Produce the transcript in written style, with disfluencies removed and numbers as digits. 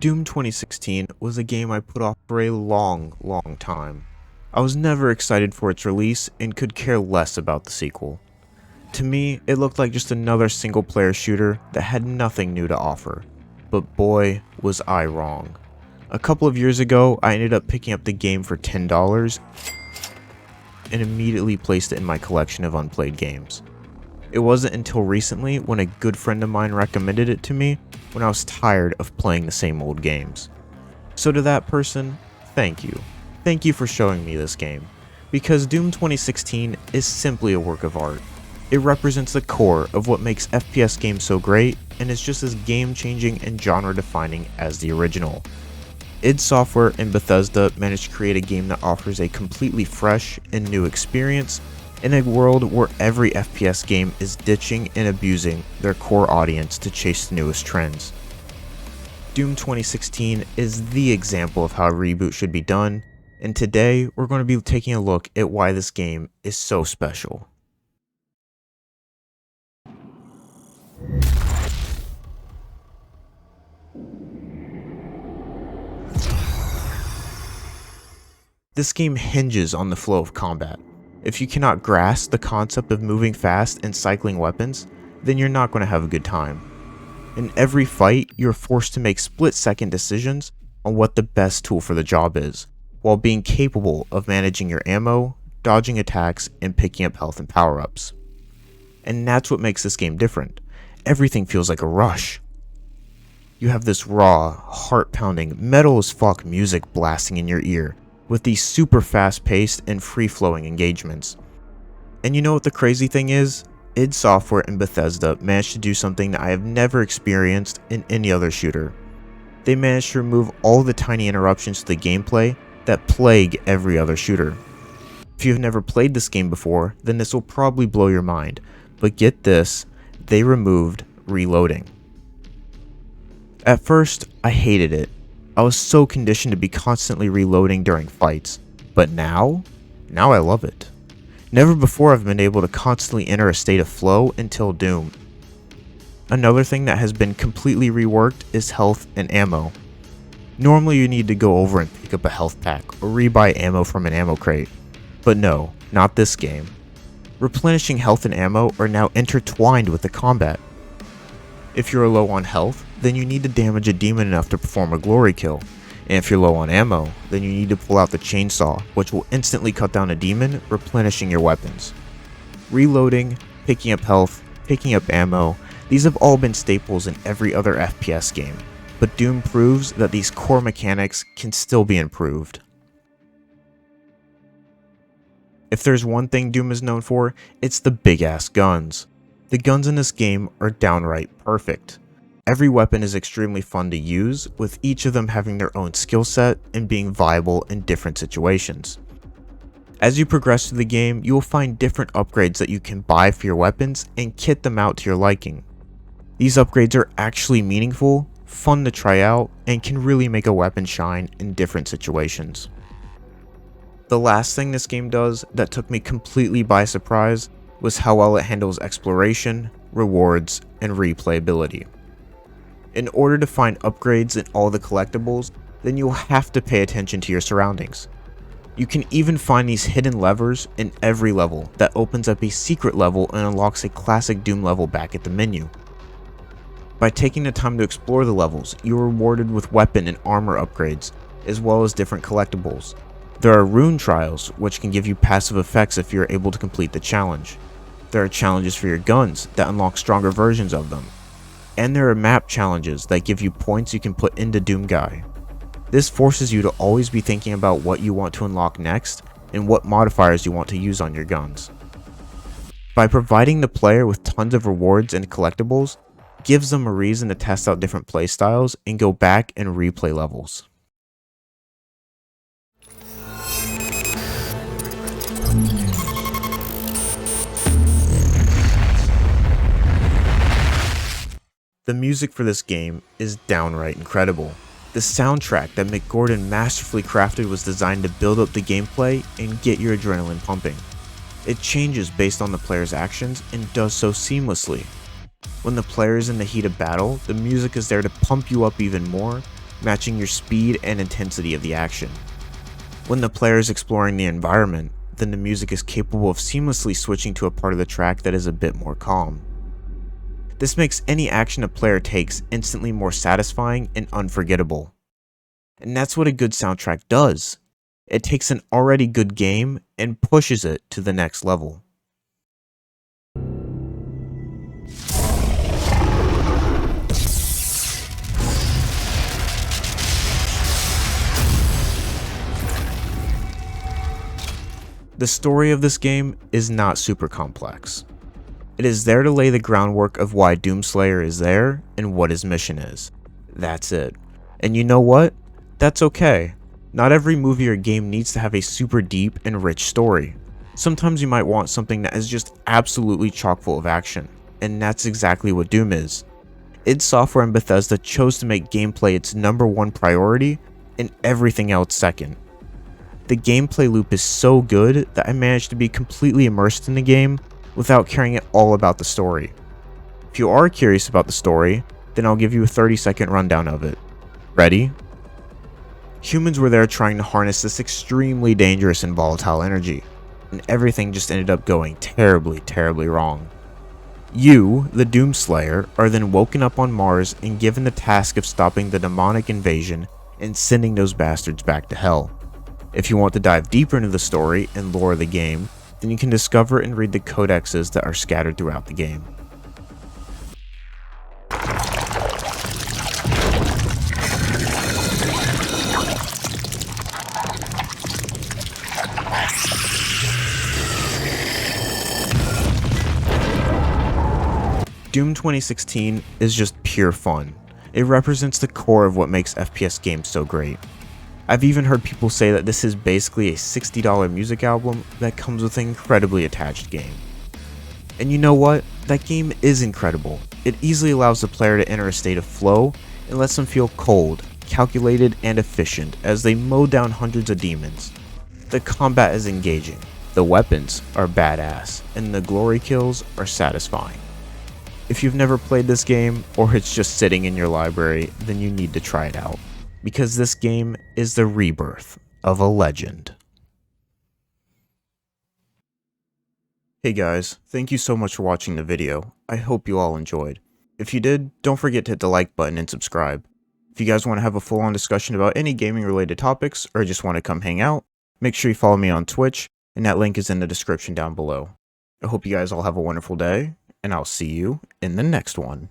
Doom 2016 was a game I put off for a long time. I was never excited for its release and could care less about the sequel. To me, it looked like just another single player shooter that had nothing new to offer. But boy, was I wrong. A couple of years ago, I ended up picking up the game for $10 and immediately placed it in my collection of unplayed games. It wasn't until recently when a good friend of mine recommended it to me when I was tired of playing the same old games. So to that person, thank you. Thank you for showing me this game, because Doom 2016 is simply a work of art. It represents the core of what makes FPS games so great and is just as game-changing and genre-defining as the original. id Software and Bethesda managed to create a game that offers a completely fresh and new experience in a world where every FPS game is ditching and abusing their core audience to chase the newest trends. Doom 2016 is the example of how a reboot should be done, and today we're going to be taking a look at why this game is so special. This game hinges on the flow of combat. If you cannot grasp the concept of moving fast and cycling weapons, then you're not going to have a good time. In every fight, you're forced to make split-second decisions on what the best tool for the job is, while being capable of managing your ammo, dodging attacks, and picking up health and power-ups. And that's what makes this game different. Everything feels like a rush. You have this raw, heart-pounding, metal-as-fuck music blasting in your ear, with these super fast-paced and free-flowing engagements. And you know what the crazy thing is? id Software and Bethesda managed to do something that I have never experienced in any other shooter. They managed to remove all the tiny interruptions to the gameplay that plague every other shooter. If you've never played this game before, then this will probably blow your mind, but get this, they removed reloading. At first, I hated it. I was so conditioned to be constantly reloading during fights, but now I love it. Never before have I been able to constantly enter a state of flow until Doom. Another thing that has been completely reworked is health and ammo. Normally you need to go over and pick up a health pack or rebuy ammo from an ammo crate, but no, not this game. Replenishing health and ammo are now intertwined with the combat. If you're low on health, then you need to damage a demon enough to perform a glory kill, and if you're low on ammo, then you need to pull out the chainsaw, which will instantly cut down a demon, replenishing your weapons. Reloading, picking up health, picking up ammo, these have all been staples in every other FPS game, but Doom proves that these core mechanics can still be improved. If there's one thing Doom is known for, it's the big-ass guns. The guns in this game are downright perfect. Every weapon is extremely fun to use, with each of them having their own skill set and being viable in different situations. As you progress through the game, you will find different upgrades that you can buy for your weapons and kit them out to your liking. These upgrades are actually meaningful, fun to try out, and can really make a weapon shine in different situations. The last thing this game does that took me completely by surprise was how well it handles exploration, rewards, and replayability. In order to find upgrades in all the collectibles, then you'll have to pay attention to your surroundings. You can even find these hidden levers in every level that opens up a secret level and unlocks a classic Doom level back at the menu. By taking the time to explore the levels, you are rewarded with weapon and armor upgrades, as well as different collectibles. There are rune trials, which can give you passive effects if you're able to complete the challenge. There are challenges for your guns that unlock stronger versions of them. And there are map challenges that give you points you can put into Doom Guy. This forces you to always be thinking about what you want to unlock next and what modifiers you want to use on your guns. By providing the player with tons of rewards and collectibles, gives them a reason to test out different playstyles and go back and replay levels. The music for this game is downright incredible. The soundtrack that Mick Gordon masterfully crafted was designed to build up the gameplay and get your adrenaline pumping. It changes based on the player's actions and does so seamlessly. When the player is in the heat of battle, the music is there to pump you up even more, matching your speed and intensity of the action. When the player is exploring the environment, then the music is capable of seamlessly switching to a part of the track that is a bit more calm. This makes any action a player takes instantly more satisfying and unforgettable. And that's what a good soundtrack does. It takes an already good game and pushes it to the next level. The story of this game is not super complex. It is there to lay the groundwork of why Doomslayer is there and what his mission is. That's it. And you know what? That's okay. Not every movie or game needs to have a super deep and rich story. Sometimes you might want something that is just absolutely chock full of action, and that's exactly what Doom is. id Software and Bethesda chose to make gameplay its #1 priority and everything else second. The gameplay loop is so good that I managed to be completely immersed in the game without caring at all about the story. If you are curious about the story, then I'll give you a 30-second rundown of it. Ready? Humans were there trying to harness this extremely dangerous and volatile energy, and everything just ended up going terribly wrong. You, the Doomslayer, are then woken up on Mars and given the task of stopping the demonic invasion and sending those bastards back to hell. If you want to dive deeper into the story and lore of the game, then you can discover and read the codexes that are scattered throughout the game. Doom 2016 is just pure fun. It represents the core of what makes FPS games so great. I've even heard people say that this is basically a $60 music album that comes with an incredibly attached game. And you know what? That game is incredible. It easily allows the player to enter a state of flow and lets them feel cold, calculated, and efficient as they mow down hundreds of demons. The combat is engaging, the weapons are badass, and the glory kills are satisfying. If you've never played this game, or it's just sitting in your library, then you need to try it out, because this game is the rebirth of a legend. Hey guys, thank you so much for watching the video. I hope you all enjoyed. If you did, don't forget to hit the like button and subscribe. If you guys want to have a full-on discussion about any gaming related topics, or just want to come hang out, make sure you follow me on Twitch, and that link is in the description down below. I hope you guys all have a wonderful day, and I'll see you in the next one.